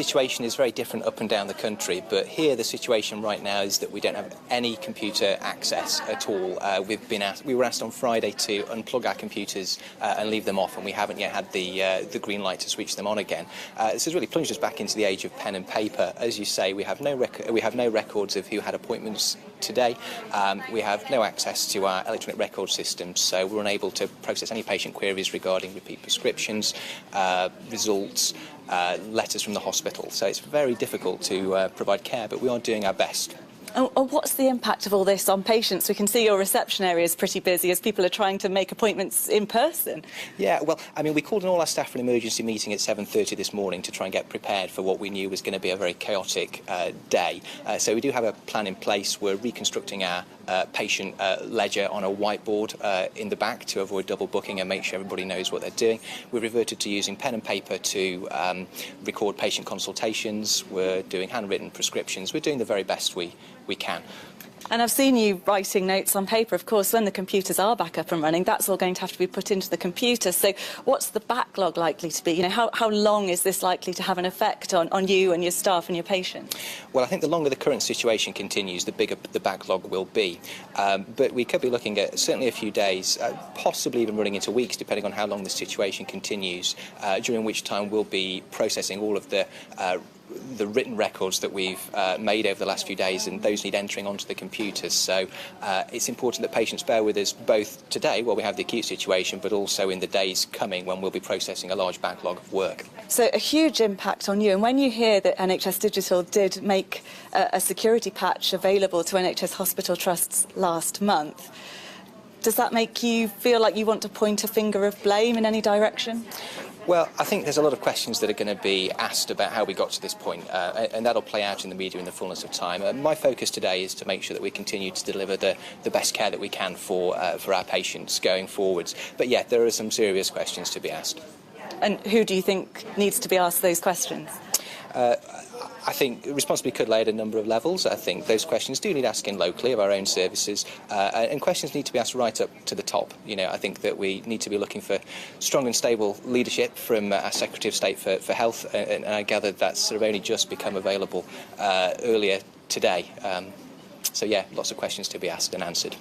situation is very different up and down the country, but here the situation right now is that we don't have any computer access at all. We were asked on Friday to unplug our computers and leave them off, and we haven't yet had the green light to switch them on again. This has really plunged us back into the age of pen and paper. As you say, we have no records of who had appointments today. We have no access to our electronic record systems, so we're unable to process any patient queries regarding repeat prescriptions, results, letters from the hospital. So it's very difficult to provide care, but we are doing our best. What's the impact of all this on patients? We can see your reception area is pretty busy as people are trying to make appointments in person. Yeah, well, I mean, we called in all our staff for an emergency meeting at 7:30 this morning to try and get prepared for what we knew was going to be a very chaotic day. So we do have a plan in place. We're reconstructing our patient ledger on a whiteboard in the back to avoid double booking and make sure everybody knows what they're doing. We've reverted to using pen and paper to record patient consultations. We're doing handwritten prescriptions. We're doing the very best we can. And I've seen you writing notes on paper. Of course, when the computers are back up and running, that's all going to have to be put into the computer. So what's the backlog likely to be? You know, how long is this likely to have an effect on you and your staff and your patients? Well, I think the longer the current situation continues, the bigger the backlog will be. But we could be looking at certainly a few days, possibly even running into weeks, depending on how long the situation continues, during which time we'll be processing all of the written records that we've made over the last few days, and those need entering onto the computers. So it's important that patients bear with us both today while we have the acute situation, but also in the days coming when we'll be processing a large backlog of work. So a huge impact on you. And when you hear that NHS Digital did make a security patch available to NHS hospital trusts last month, does that make you feel like you want to point a finger of blame in any direction? Well, I think there's a lot of questions that are going to be asked about how we got to this point, and that'll play out in the media in the fullness of time. My focus today is to make sure that we continue to deliver the best care that we can for our patients going forwards. But yeah, there are some serious questions to be asked. And who do you think needs to be asked those questions? I think responsibility could lay at a number of levels. I think those questions do need asking locally of our own services, and questions need to be asked right up to the top. You know, I think that we need to be looking for strong and stable leadership from our Secretary of State for Health, and I gather that's sort of only just become available earlier today. So yeah, lots of questions to be asked and answered.